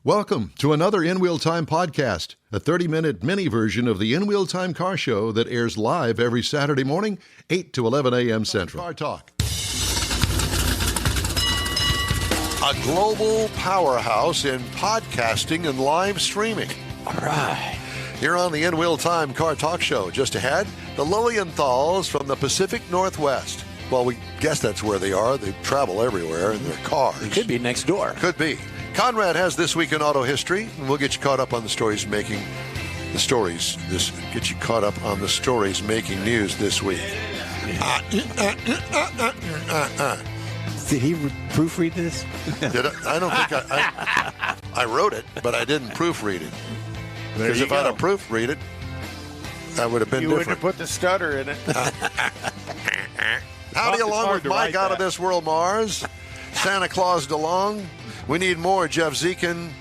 Welcome to another In Wheel Time podcast, a 30-minute mini version of the In Wheel Time car show that airs live every Saturday morning, 8 to 11 a.m. Central. Car Talk. A global powerhouse in podcasting and live streaming. All right. Here on the In Wheel Time Car Talk Show, just ahead, the Lilienthals from the Pacific Northwest. Well, we guess that's where they are. They travel everywhere in their cars. It could be next door. Could be. Conrad has This Week in Auto History, and we'll get you caught up on the stories making news this week. Did he proofread this? Did I don't think I wrote it, but I didn't proofread it. Because if I'd have proofread it, I would have been different. You would have put the stutter in it. Howdy along with Mike out of this world, Mars. Santa Claus DeLong. We need more, Jeff Zekin.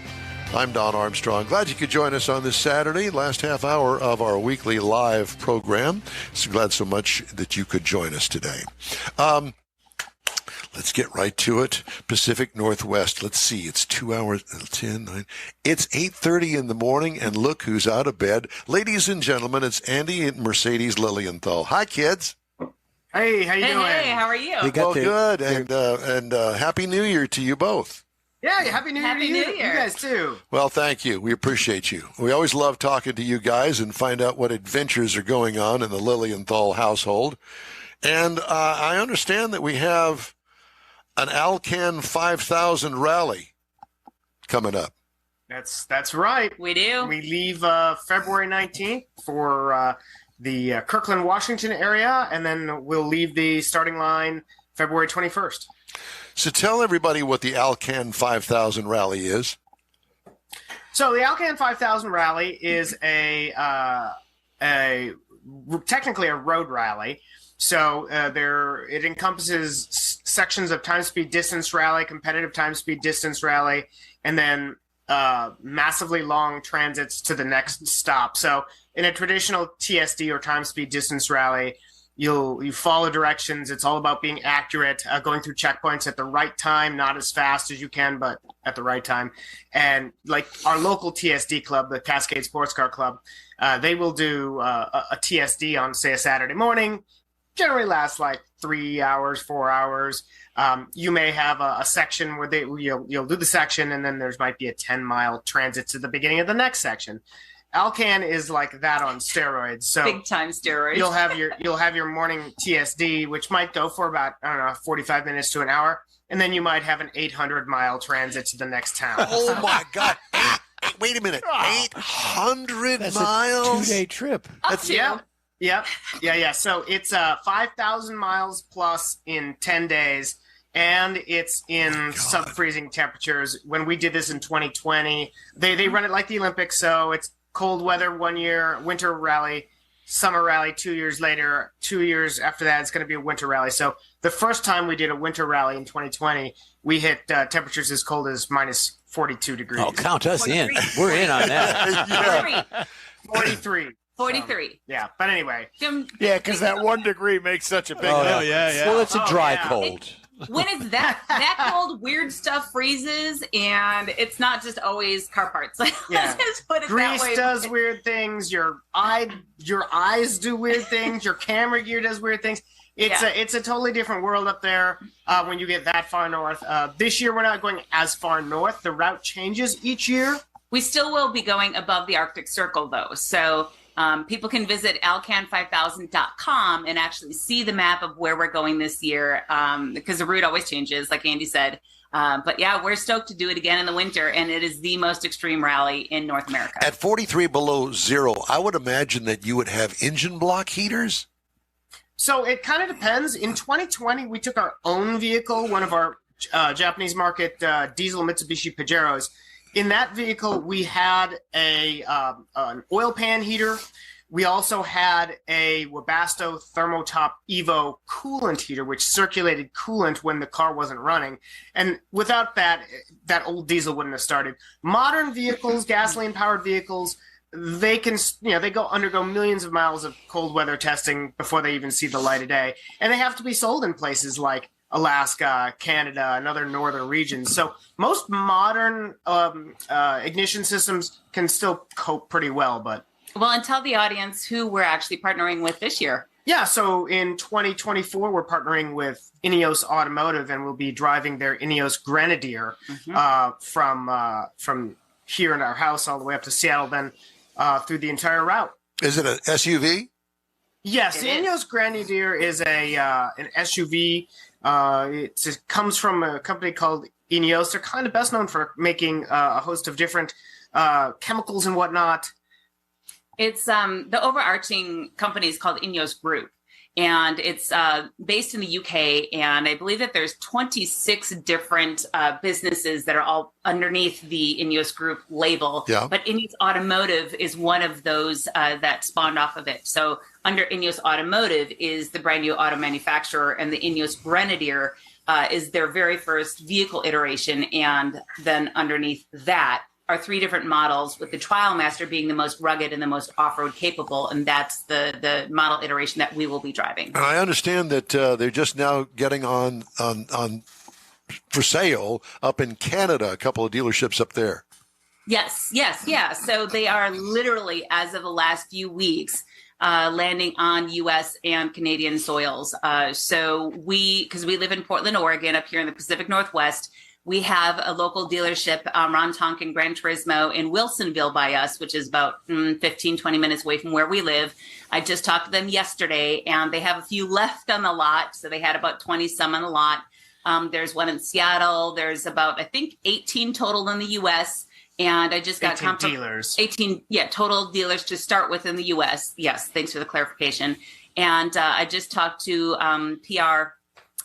I'm Don Armstrong. Glad you could join us on this Saturday, last half hour of our weekly live program. So glad so much that you could join us today. Let's get right to it. Pacific Northwest. Let's see. It's 2 hours, 10, 9. It's 8:30 in the morning, and look who's out of bed. Ladies and gentlemen, it's Andy and Mercedes Lilienthal. Hi, kids. Hey, how you doing? Hey, how are you? Well, good, and Happy New Year to you both. Yeah, Happy New Year to you. You guys too. Well, thank you. We appreciate you. We always love talking to you guys and find out what adventures are going on in the Lilienthal household. And I understand that we have an Alcan 5000 rally coming up. That's right. We do. We leave February 19th for the Kirkland, Washington area, and then we'll leave the starting line February 21st. So tell everybody what the Alcan 5000 rally is. So the Alcan 5000 rally is technically a road rally. So it encompasses sections of time, speed, distance rally, competitive time, speed, distance rally, and then massively long transits to the next stop. So in a traditional TSD or time, speed, distance rally, you follow directions. It's all about being accurate, going through checkpoints at the right time, not as fast as you can, but at the right time. And like our local TSD club, the Cascade Sports Car Club, they will do a TSD on, say, a Saturday morning. Generally lasts like 3 hours, 4 hours. You may have a section where you'll do the section, and then there might be a 10-mile transit to the beginning of the next section. Alcan is like that on steroids. So big time steroids. You'll have your morning TSD, which might go for about 45 minutes to an hour, and then you might have an 800-mile transit to the next town. Oh my God! Wait a minute, 800 That's miles? A 2-day trip. Yeah. So it's 5,000 miles plus in 10 days, and it's in sub-freezing temperatures. When we did this in 2020, they run it like the Olympics, so it's cold weather 1 year, winter rally, summer rally 2 years later. 2 years after that, it's going to be a winter rally. So the first time we did a winter rally in 2020, we hit temperatures as cold as minus 42 degrees. Oh, count us in. We're in on that. 43. 43. Yeah, but anyway. Yeah, because that 1 degree makes such a big difference. Yeah. Well, it's a dry cold. When it's that cold, weird stuff freezes, and it's not just always car parts. Yeah. Let's just put it Grease that way. does weird things. Your eyes do weird things. Your camera gear does weird things. It's a totally different world up there when you get that far north. This year we're not going as far north. The route changes each year. We still will be going above the Arctic Circle, though. So people can visit alcan5000.com and actually see the map of where we're going this year because the route always changes, like Andy said. But yeah, we're stoked to do it again in the winter, and it is the most extreme rally in North America. At 43 below zero, I would imagine that you would have engine block heaters? So it kind of depends. In 2020, we took our own vehicle, one of our Japanese market diesel Mitsubishi Pajeros. In that vehicle, we had an oil pan heater. We also had a Webasto Thermotop Evo coolant heater, which circulated coolant when the car wasn't running. And without that old diesel wouldn't have started. Modern vehicles, gasoline-powered vehicles, they can, they undergo millions of miles of cold weather testing before they even see the light of day. And they have to be sold in places like Alaska, Canada, and other northern regions. So most modern ignition systems can still cope pretty well. But and tell the audience who we're actually partnering with this year. Yeah, so in 2024, we're partnering with Ineos Automotive, and we'll be driving their Ineos Grenadier from here in our house all the way up to Seattle, then through the entire route. Is it an SUV? Yes, the Ineos Grenadier is an SUV. It comes from a company called Ineos. They're kind of best known for making a host of different chemicals and whatnot. It's the overarching company is called Ineos Group, and it's based in the UK. And I believe that there's 26 different businesses that are all underneath the Ineos Group label. Yeah. But Ineos Automotive is one of those that spawned off of it. So under Ineos Automotive is the brand new auto manufacturer, and the Ineos Grenadier is their very first vehicle iteration. And then underneath that are 3 different models, with the Trial Master being the most rugged and the most off-road capable, and that's the model iteration that we will be driving. And I understand that they're just now getting on for sale up in Canada, a couple of dealerships up there. Yes. So they are literally, as of the last few weeks, landing on U.S. and Canadian soils. So because we live in Portland, Oregon, up here in the Pacific Northwest, we have a local dealership, Ron Tonk and Gran Turismo in Wilsonville by us, which is about 15, 20 minutes away from where we live. I just talked to them yesterday, and they have a few left on the lot. So they had about 20 some on the lot. There's one in Seattle. There's about, I think, 18 total in the U.S. And I just got 18 dealers. 18, total dealers to start with in the U.S. Yes, thanks for the clarification. And I just talked to PR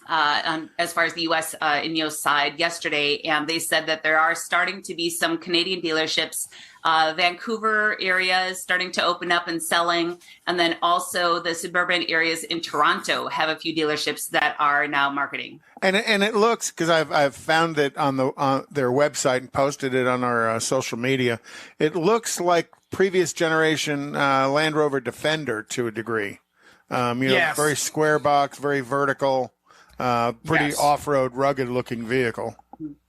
as far as the U.S. Ineos side yesterday, and they said that there are starting to be some Canadian dealerships. Vancouver area is starting to open up and selling, and then also the suburban areas in Toronto have a few dealerships that are now marketing. And it looks, because I've found it on their website and posted it on our social media, it looks like previous generation Land Rover Defender to a degree. Yes. Very square box, very vertical. Pretty off-road, rugged-looking vehicle.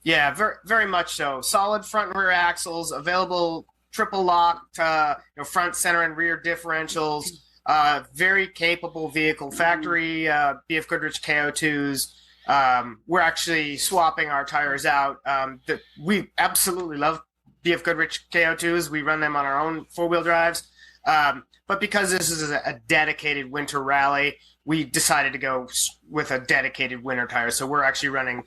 Yeah, very, very much so. Solid front and rear axles, available triple locked, front, center, and rear differentials. Very capable vehicle. Factory BF Goodrich KO2s. We're actually swapping our tires out. We absolutely love BF Goodrich KO2s. We run them on our own four-wheel drives. But because this is a dedicated winter rally, we decided to go with a dedicated winter tire. So we're actually running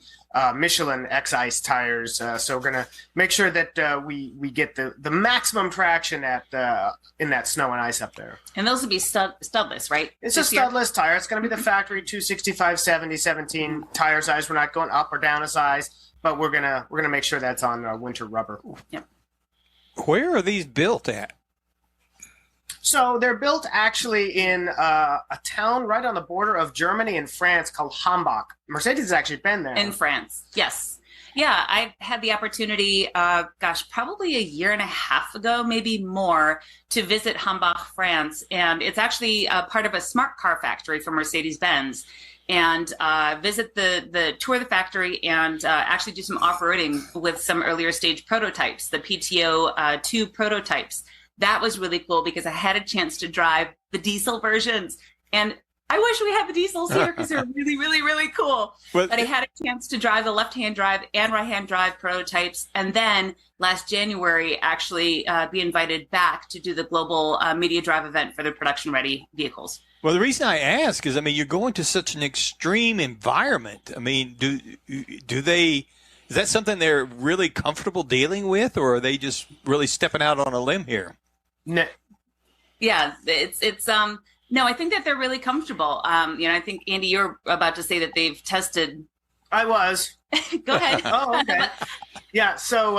Michelin X-Ice tires. So we're going to make sure that we get the maximum traction in that snow and ice up there. And those would be studless, right? It's a studless tire. It's going to be the factory 265/70/17 tire size. We're not going up or down a size, but we're gonna make sure that's on winter rubber. Yep. Where are these built at? So they're built actually in a town right on the border of Germany and France called Hambach. Mercedes has actually been there. In France, yes. Yeah, I had the opportunity, probably a year and a half ago, maybe more, to visit Hambach, France. And it's actually part of a smart car factory for Mercedes-Benz. And visit the tour of the factory and actually do some off-roading with some earlier stage prototypes, the PTO 2 prototypes. That was really cool because I had a chance to drive the diesel versions. And I wish we had the diesels here because they're really, really, really cool. But I had a chance to drive the left-hand drive and right-hand drive prototypes. And then last January, actually be invited back to do the global media drive event for the production-ready vehicles. Well, the reason I ask is, you're going to such an extreme environment. Do they? Is that something they're really comfortable dealing with, or are they just really stepping out on a limb here? No. Yeah, it's no, I think that they're really comfortable. I think, Andy, you're about to say that they've tested. I was. Go ahead. Oh, okay. Yeah. So,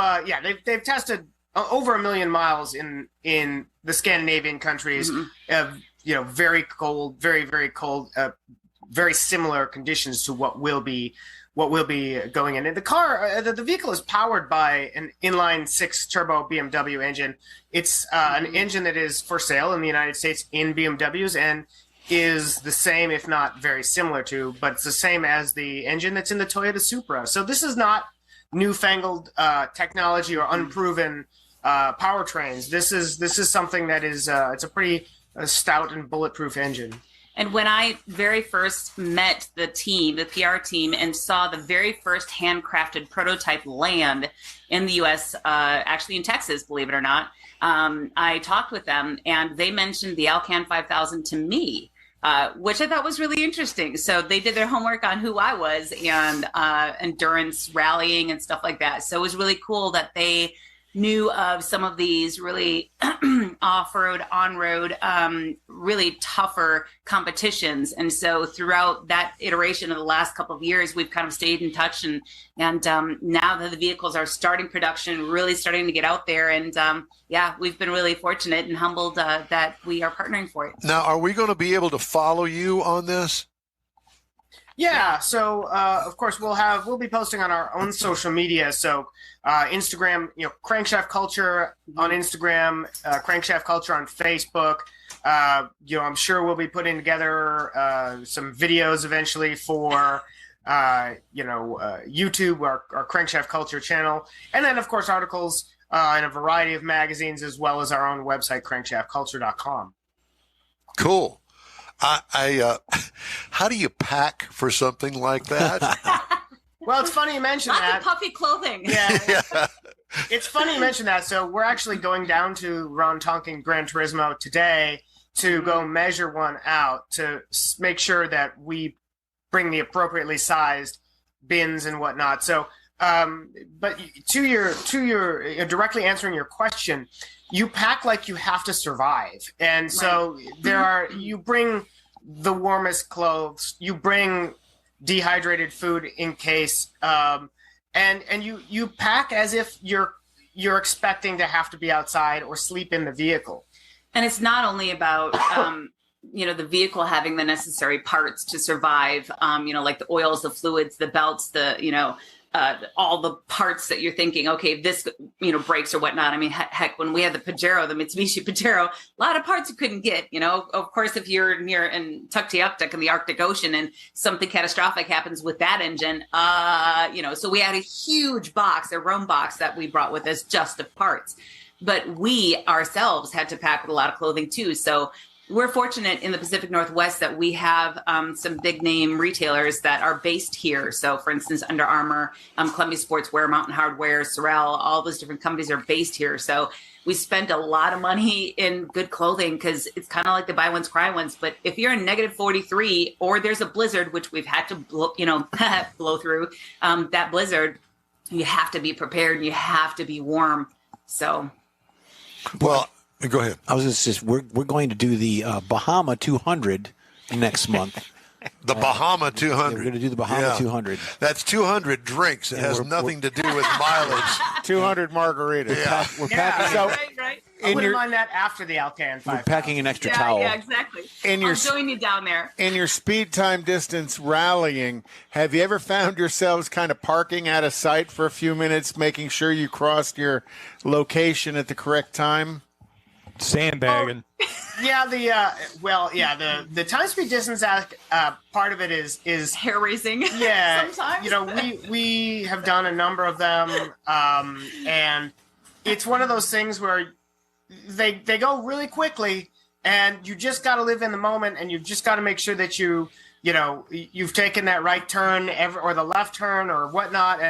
they've tested over 1 million miles in the Scandinavian countries. Mm-hmm. Very cold, very, very cold, very similar conditions to what will be going in. And the car, the vehicle is powered by an inline 6 turbo BMW engine. It's an engine that is for sale in the United States in BMWs, and is the same, if not very similar to, but it's the same as the engine that's in the Toyota Supra. So this is not newfangled technology or unproven powertrains. This is something that is it's a pretty stout and bulletproof engine. And when I very first met the team, the PR team, and saw the very first handcrafted prototype land in the U.S., actually in Texas, believe it or not, I talked with them, and they mentioned the Alcan 5000 to me, which I thought was really interesting. So they did their homework on who I was and endurance rallying and stuff like that. So it was really cool that they knew of some of these really off-road, on-road, really tougher competitions. And so throughout that iteration of the last couple of years, we've kind of stayed in touch. And now that the vehicles are starting production, really starting to get out there. And we've been really fortunate and humbled that we are partnering for it. Now, are we going to be able to follow you on this? Yeah, so of course we'll be posting on our own social media. So Instagram, Crankshaft Culture on Instagram, Crankshaft Culture on Facebook. I'm sure we'll be putting together some videos eventually for YouTube, our Crankshaft Culture channel, and then of course articles in a variety of magazines, as well as our own website, crankshaftculture.com. Cool. How do you pack for something like that? Well, it's funny you mention that. Lots of puffy clothing. Yeah. It's funny you mention that. So we're actually going down to Ron Tonkin Gran Turismo today to go measure one out to make sure that we bring the appropriately sized bins and whatnot. So, but to your directly answering your question, you pack like you have to survive. And so you bring the warmest clothes, you bring dehydrated food in case, and you pack as if you're expecting to have to be outside or sleep in the vehicle. And it's not only about, the vehicle having the necessary parts to survive, like the oils, the fluids, the belts, all the parts that you're thinking, okay, if this, breaks or whatnot. I mean, heck, when we had the Mitsubishi Pajero, a lot of parts you couldn't get, of course, if you're near in Tuktoyaktuk in the Arctic Ocean and something catastrophic happens with that engine, so we had a huge box, a Rome box that we brought with us just of parts, but we ourselves had to pack with a lot of clothing too. So we're fortunate in the Pacific Northwest that we have some big name retailers that are based here. So, for instance, Under Armour, Columbia Sportswear, Mountain Hardwear, Sorel, all those different companies are based here. So we spend a lot of money in good clothing because it's kind of like the buy once, cry once. But if you're in negative 43 or there's a blizzard, which we've had to blow through that blizzard, you have to be prepared and you have to be warm. So, well. Go ahead. I was just we're going to do the Bahama 200 next month. The Bahama 200. We're going to do the Bahama 200. That's 200 drinks. It has nothing to do with mileage. 200 margaritas. Yeah. We're packing. So right. I wouldn't mind that after the Alcan 5000. We're packing an extra towel. Yeah, exactly. I'll join you down there. In your speed time distance rallying, have you ever found yourselves kind of parking out of sight for a few minutes, making sure you crossed your location at the correct time? Sandbagging. Yeah, the time speed distance part of it is hair raising. Yeah, sometimes. we have done a number of them, and it's one of those things where they go really quickly, and you just got to live in the moment, and you've just got to make sure that you've taken that right turn or the left turn or whatnot,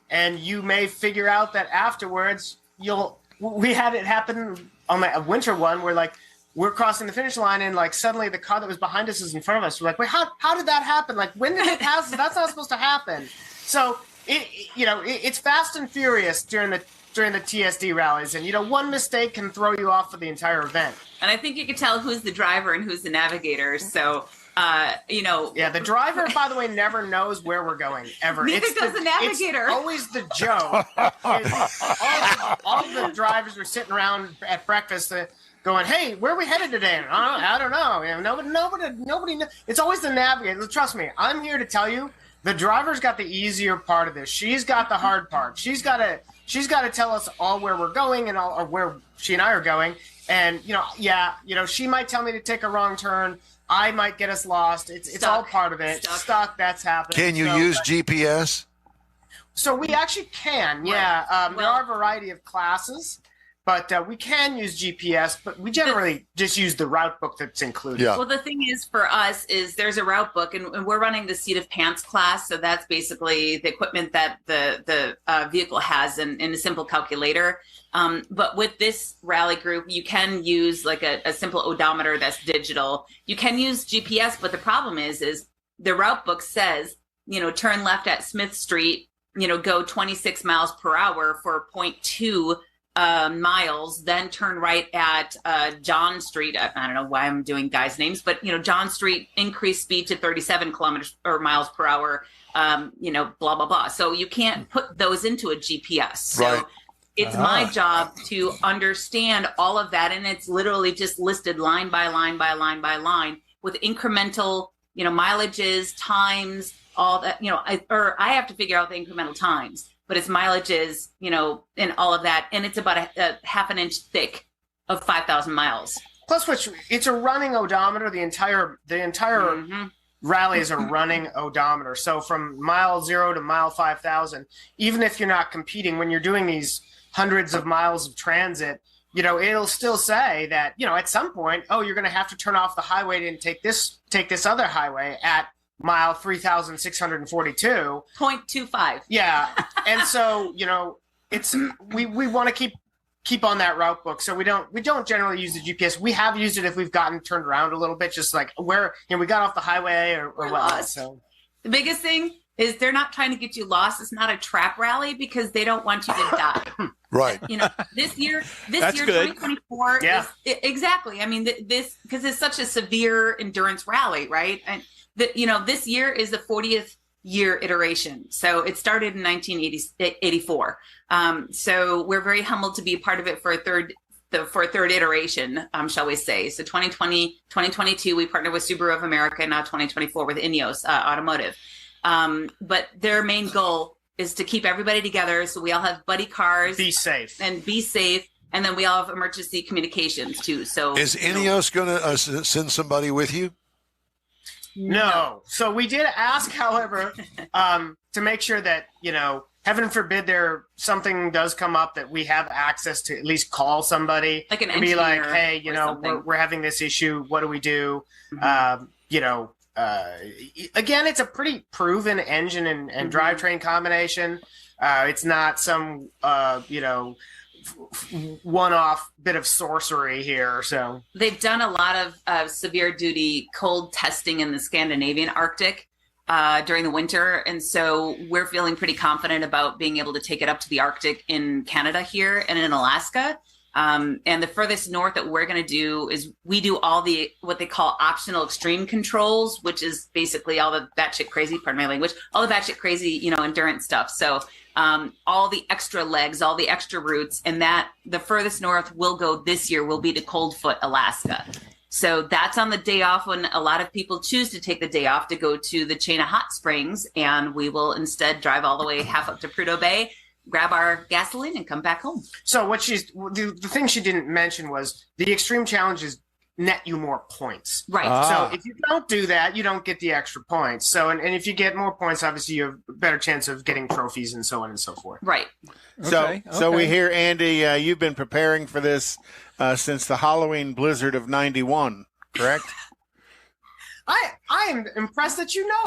and you may figure out that afterwards we had it happen on a winter one where we're crossing the finish line and suddenly the car that was behind us is in front of us. We're like, wait, how did that happen? When did it pass? That's not supposed to happen. So it's fast and furious during the TSD rallies, and one mistake can throw you off for the entire event. And I think you can tell who's the driver and who's the navigator. So yeah, the driver, by the way, never knows where we're going ever. Neither does the navigator. It's always the Joe. all the drivers are sitting around at breakfast going, "Hey, where are we headed today?" I don't know. Nobody knows. It's always the navigator. Trust me, I'm here to tell you, the driver's got the easier part of this. She's got the hard part. She's got to tell us all where we're going or where she and I are going. And she might tell me to take a wrong turn. I might get us lost. It's all part of it. Stuck, that's happening. Can you use GPS? So we actually can, yeah. There are a variety of classes, but we can use GPS, but we generally just use the route book that's included. Yeah. Well, the thing is for us is there's a route book, and we're running the seat of pants class. So that's basically the equipment that the vehicle has in a simple calculator. But with this rally group, you can use like a simple odometer that's digital. You can use GPS, but the problem is the route book says, turn left at Smith Street, go 26 miles per hour for 0.2 miles, then turn right at John Street. I don't know why I'm doing guys' names, but John Street, increase speed to 37 kilometers or miles per hour, blah, blah, blah. So you can't put those into a GPS. So right. It's my job to understand all of that. And it's literally just listed line by line by line by line with incremental, mileages, times, all that, I have to figure out the incremental times, but it's mileages, and all of that. And it's about a half an inch thick of 5,000 miles. Plus, it's a running odometer. The entire rally is a running odometer. So from mile 0 to mile 5,000, even if you're not competing, when you're doing these hundreds of miles of transit, it'll still say that, at some point, you're going to have to turn off the highway and take this other highway at mile 3,642. 0.25. Yeah. And so, it's we want to keep on that route book. So we don't generally use the GPS. We have used it if we've gotten turned around a little bit, just like where we got off the highway or what. So the biggest thing is they're not trying to get you lost. It's not a trap rally because they don't want you to die. Right. This year, That's good. 2024. Yeah. Exactly. I mean, this because it's such a severe endurance rally, right? And this year is the 40th year iteration. So it started in 1984. So we're very humbled to be a part of it for a third iteration, shall we say. So 2020, 2022, we partnered with Subaru of America, now 2024 with Ineos Automotive. But their main goal is to keep everybody together. So we all have buddy cars. Be safe. And then we all have emergency communications too. So is Ineos going to send somebody with you? No. So we did ask, however, to make sure that, heaven forbid something does come up, that we have access to at least call somebody. Like an and be like, engineer hey, we're having this issue. What do we do? Again, it's a pretty proven engine and drivetrain combination. It's not some, one-off bit of sorcery here. So they've done a lot of severe duty cold testing in the Scandinavian Arctic during the winter. And so we're feeling pretty confident about being able to take it up to the Arctic in Canada here and in Alaska. And the furthest north that we're going to do is we do all the what they call optional extreme controls, which is basically all the batshit crazy, pardon my language, all the batshit crazy, endurance stuff. So all the extra legs, all the extra routes, and that the furthest north we'll go this year will be to Coldfoot, Alaska. So that's on the day off when a lot of people choose to take the day off to go to the chain of hot springs, and we will instead drive all the way half up to Prudhoe Bay, grab our gasoline, and come back home. So the thing she didn't mention was the extreme challenges net you more points. Right. So if you don't do that, you don't get the extra points. So, and if you get more points, obviously you have a better chance of getting trophies and so on and so forth. Right. So we hear, Andy, you've been preparing for this since the Halloween blizzard of '91, correct? I am impressed that you know.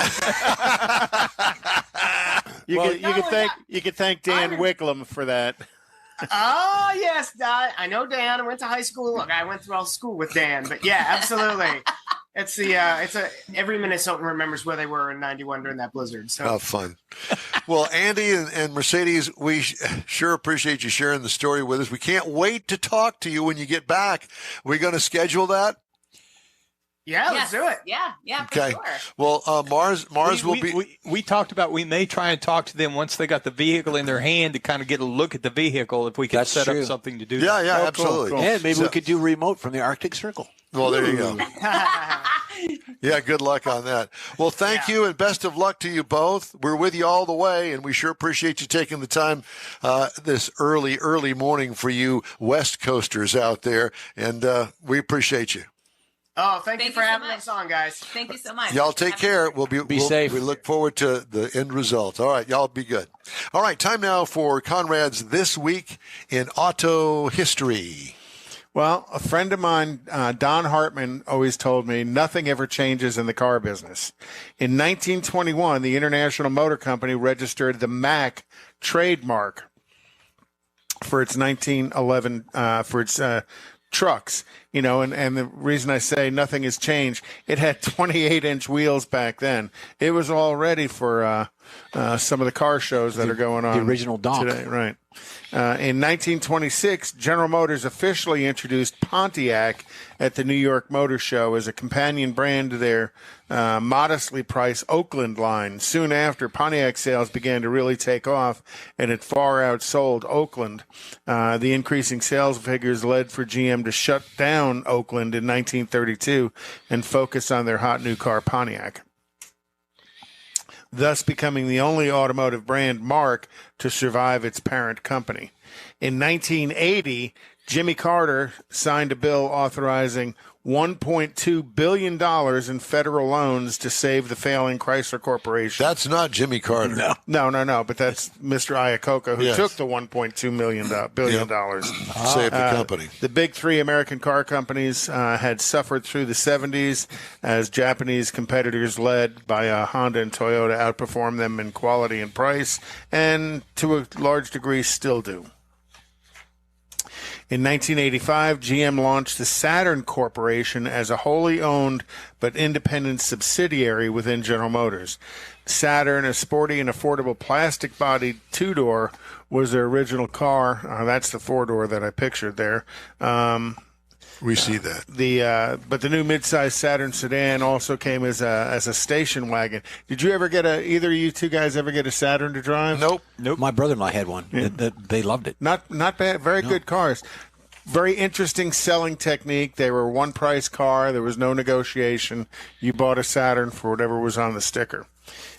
You could thank Dan Wicklum for that. Oh yes, I know Dan. I went to high school. Look, I went through all school with Dan. But yeah, absolutely. It's every Minnesotan remembers where they were in '91 during that blizzard. So fun. Well, Andy and Mercedes, we sure appreciate you sharing the story with us. We can't wait to talk to you when you get back. We're going to schedule that. Yeah, let's do it. Yeah, for okay. Sure. Well, Mars will be. We talked about we may try and talk to them once they got the vehicle in their hand to kind of get a look at the vehicle if we can set up something to do. Yeah, that. absolutely. Cool. And maybe we could do remote from the Arctic Circle. Well, there you go. Yeah, good luck on that. Well, thank you and best of luck to you both. We're with you all the way, and we sure appreciate you taking the time this early morning for you West Coasters out there, and we appreciate you. Oh, thank you Thank for you so having much. us on, guys. Thank you so much. Y'all take care. We'll safe. We look forward to the end result. All right, y'all be good. All right, time now for Conrad's This Week in Auto History. Well, a friend of mine, Don Hartman, always told me nothing ever changes in the car business. In 1921, the International Motor Company registered the Mack trademark for its 1911 for its trucks. You know, and the reason I say nothing has changed, it had 28-inch wheels back then. It was all ready for some of the car shows that are going on. The original donk. Today, right. In 1926, General Motors officially introduced Pontiac at the New York Motor Show as a companion brand to their modestly priced Oakland line. Soon after, Pontiac sales began to really take off, and it far outsold Oakland. The increasing sales figures led for GM to shut down Oakland in 1932 and focus on their hot new car, Pontiac, thus becoming the only automotive brand mark to survive its parent company. In 1980, Jimmy Carter signed a bill authorizing $1.2 billion in federal loans to save the failing Chrysler Corporation. That's not Jimmy Carter. No, but that's Mr. Iacocca, who Yes. took the $1.2 billion. Save the company. The big three American car companies had suffered through the 70s as Japanese competitors led by Honda and Toyota outperformed them in quality and price, and to a large degree still do. In 1985, GM launched the Saturn Corporation as a wholly owned but independent subsidiary within General Motors. Saturn, a sporty and affordable plastic-bodied two-door, was their original car. That's the four-door that I pictured there. We see that. But the new midsize Saturn sedan also came as a station wagon. Did you ever get either of you two guys ever get a Saturn to drive? Nope. My brother-in-law had one. They loved it. Not bad. Very good cars. Very interesting selling technique. They were one price car. There was no negotiation. You bought a Saturn for whatever was on the sticker.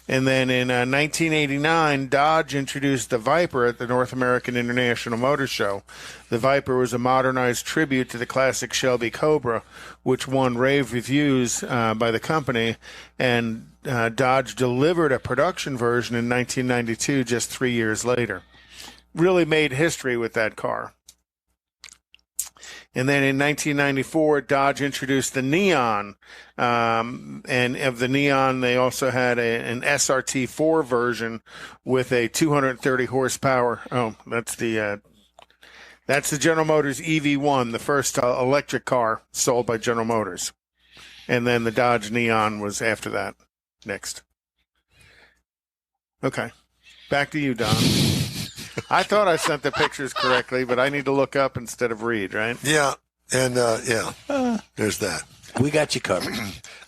And then in 1989, Dodge introduced the Viper at the North American International Motor Show. The Viper was a modernized tribute to the classic Shelby Cobra, which won rave reviews by the company. And Dodge delivered a production version in 1992, just 3 years later. Really made history with that car. And then in 1994, Dodge introduced the Neon. And of the Neon, they also had an SRT4 version with a 230 horsepower. Oh, that's the General Motors EV1, the first electric car sold by General Motors. And then the Dodge Neon was after that. Next. Okay. Back to you, Don. I thought I sent the pictures correctly, but I need to look up instead of read, right? Yeah, and there's that. We got you covered.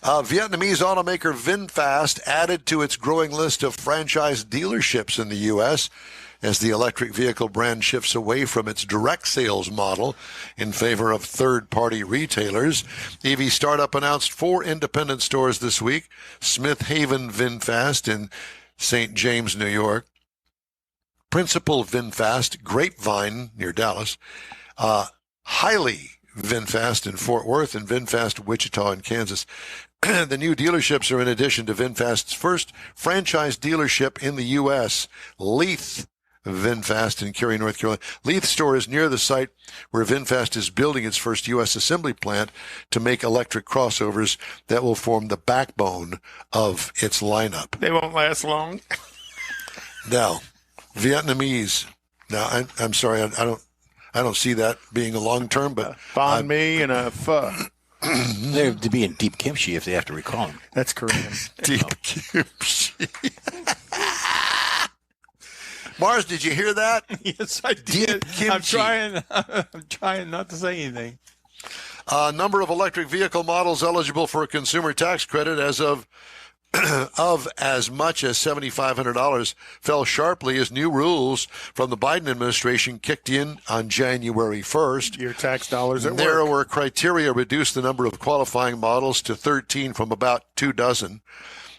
Vietnamese automaker VinFast added to its growing list of franchise dealerships in the U.S. as the electric vehicle brand shifts away from its direct sales model in favor of third-party retailers. EV Startup announced 4 independent stores this week: Smith Haven VinFast in St. James, New York; Principal VinFast, Grapevine near Dallas; Hiley VinFast in Fort Worth; and VinFast Wichita in Kansas. The new dealerships are in addition to VinFast's first franchise dealership in the U.S., Leith VinFast in Cary, North Carolina. Leith store is near the site where VinFast is building its first U.S. assembly plant to make electric crossovers that will form the backbone of its lineup. They won't last long. Now, Vietnamese. Now, I'm sorry, I don't see that being a long term, but Banh mi and a pho. They're to be in deep kimchi if they have to recall them. That's Korean. deep kimchi. Mars, did you hear that? Yes, I did. Deep kimchi. I'm trying not to say anything. Number of electric vehicle models eligible for a consumer tax credit as of as much as $7,500 fell sharply as new rules from the Biden administration kicked in on January 1st. Your tax dollars at work. Narrower criteria reduced the number of qualifying models to 13 from about 2 dozen.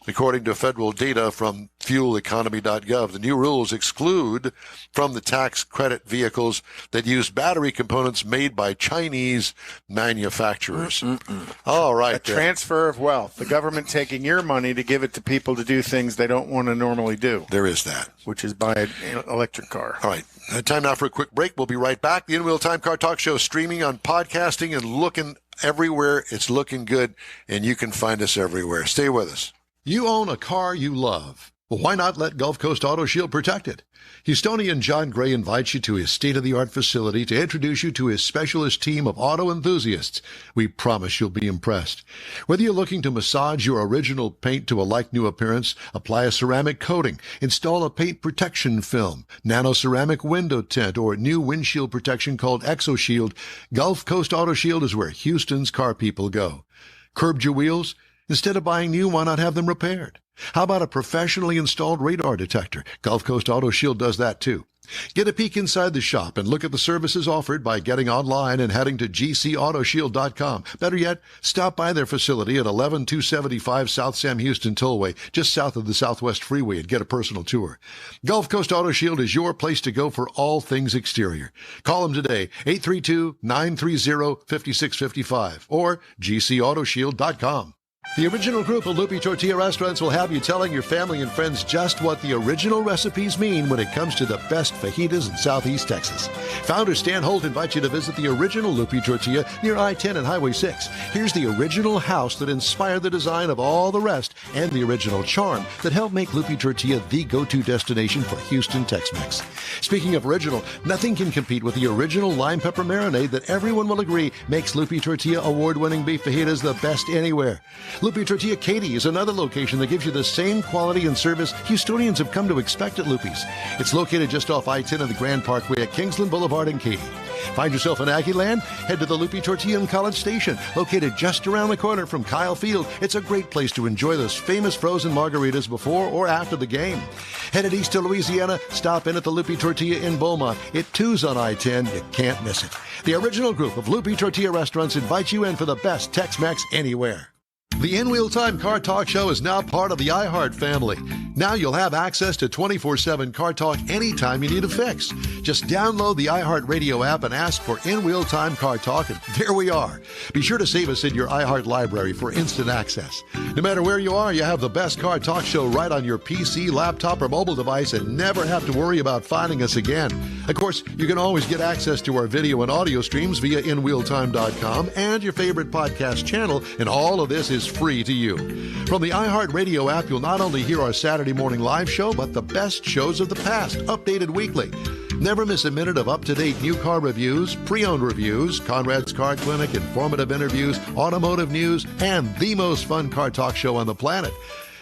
According to federal data from fueleconomy.gov, the new rules exclude from the tax credit vehicles that use battery components made by Chinese manufacturers. All right. A transfer of wealth. The government taking your money to give it to people to do things they don't want to normally do. There is that. Which is buy an electric car. All right. Time now for a quick break. We'll be right back. The In-Wheel Time Car Talk Show streaming on podcasting and looking everywhere. It's looking good, and you can find us everywhere. Stay with us. You own a car you love. Well, why not let Gulf Coast Auto Shield protect it? Houstonian John Gray invites you to his state-of-the-art facility to introduce you to his specialist team of auto enthusiasts. We promise you'll be impressed. Whether you're looking to massage your original paint to a like-new appearance, apply a ceramic coating, install a paint protection film, nano-ceramic window tint, or new windshield protection called ExoShield, Gulf Coast Auto Shield is where Houston's car people go. Curbed your wheels? Instead of buying new, why not have them repaired? How about a professionally installed radar detector? Gulf Coast Auto Shield does that too. Get a peek inside the shop and look at the services offered by getting online and heading to gcautoshield.com. Better yet, stop by their facility at 11275 South Sam Houston Tollway, just south of the Southwest Freeway, and get a personal tour. Gulf Coast Auto Shield is your place to go for all things exterior. Call them today, 832-930-5655 or gcautoshield.com. The original group of Lupi Tortilla restaurants will have you telling your family and friends just what the original recipes mean when it comes to the best fajitas in Southeast Texas. Founder Stan Holt invites you to visit the original Lupi Tortilla near I-10 and Highway 6. Here's the original house that inspired the design of all the rest and the original charm that helped make Lupi Tortilla the go-to destination for Houston Tex-Mex. Speaking of original, nothing can compete with the original lime pepper marinade that everyone will agree makes Lupi Tortilla award-winning beef fajitas the best anywhere. Lupi Tortilla Katy is another location that gives you the same quality and service Houstonians have come to expect at Lupi's. It's located just off I-10 of the Grand Parkway at Kingsland Boulevard in Katy. Find yourself in Aggieland? Head to the Lupi Tortilla in College Station, located just around the corner from Kyle Field. It's a great place to enjoy those famous frozen margaritas before or after the game. Headed east to Louisiana? Stop in at the Lupi Tortilla in Beaumont. It too's on I-10. You can't miss it. The original group of Lupi Tortilla restaurants invites you in for the best Tex-Mex anywhere. The In-Wheel Time Car Talk Show is now part of the iHeart family. Now you'll have access to 24/7 Car Talk anytime you need a fix. Just download the iHeart Radio app and ask for In-Wheel Time Car Talk, and there we are. Be sure to save us in your iHeart library for instant access. No matter where you are, you have the best Car Talk Show right on your PC, laptop, or mobile device and never have to worry about finding us again. Of course, you can always get access to our video and audio streams via InWheelTime.com and your favorite podcast channel, and all of this is free to you. From the iHeart Radio app, you'll not only hear our Saturday morning live show, but the best shows of the past, updated weekly. Never miss a minute of up-to-date new car reviews, pre-owned reviews, Conrad's Car Clinic, informative interviews, automotive news, and the most fun car talk show on the planet.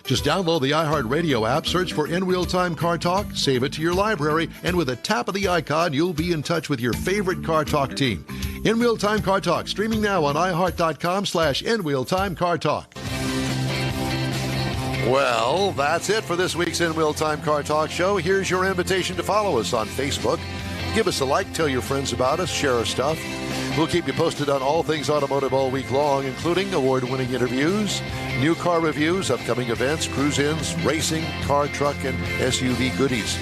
Just download the iHeart Radio app, search for In-Wheel Time Car Talk, save it to your library, and with a tap of the icon, you'll be in touch with your favorite Car Talk team. In-Wheel Time Car Talk, streaming now on iHeart.com/In-Wheel Time Car Talk. Well, that's it for this week's In-Wheel Time Car Talk Show. Here's your invitation to follow us on Facebook. Give us a like, tell your friends about us, share our stuff. We'll keep you posted on all things automotive all week long, including award-winning interviews, new car reviews, upcoming events, cruise-ins, racing, car, truck, and SUV goodies.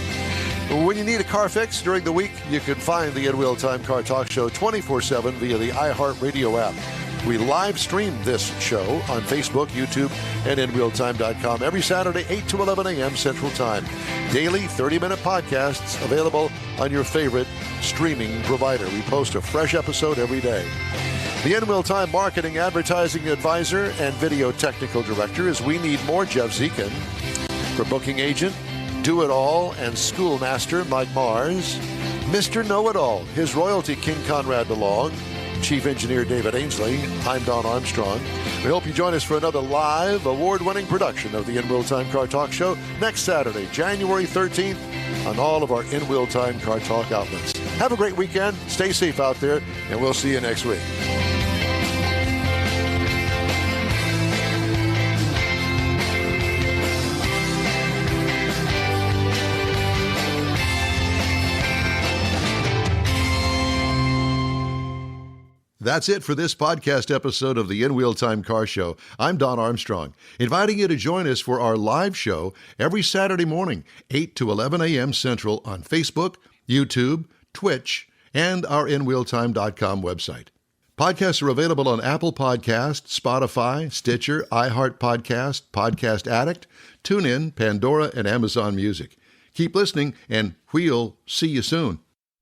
When you need a car fix during the week, you can find the In-Wheel Time Car Talk Show 24/7 via the iHeart Radio app. We live stream this show on Facebook, YouTube, and InWheelTime.com every Saturday, 8 to 11 a.m. Central Time. Daily 30-minute podcasts available on your favorite streaming provider. We post a fresh episode every day. The In-Wheel Time Marketing Advertising Advisor and Video Technical Director is We Need More Jeff Zekin. For Booking Agent, Do-It-All, and Schoolmaster Mike Mars. Mr. Know-It-All, His Royalty King Conrad DeLong. Chief Engineer David Ainsley. I'm Don Armstrong. We hope you join us for another live, award-winning production of the In-Wheel Time Car Talk Show next Saturday, January 13th, on all of our In-Wheel Time Car Talk outlets. Have a great weekend. Stay safe out there, and we'll see you next week. That's it for this podcast episode of the In Wheel Time Car Show. I'm Don Armstrong, inviting you to join us for our live show every Saturday morning, 8 to 11 a.m. Central on Facebook, YouTube, Twitch, and our InWheelTime.com website. Podcasts are available on Apple Podcasts, Spotify, Stitcher, iHeart Podcast, Podcast Addict, TuneIn, Pandora, and Amazon Music. Keep listening, and we'll see you soon.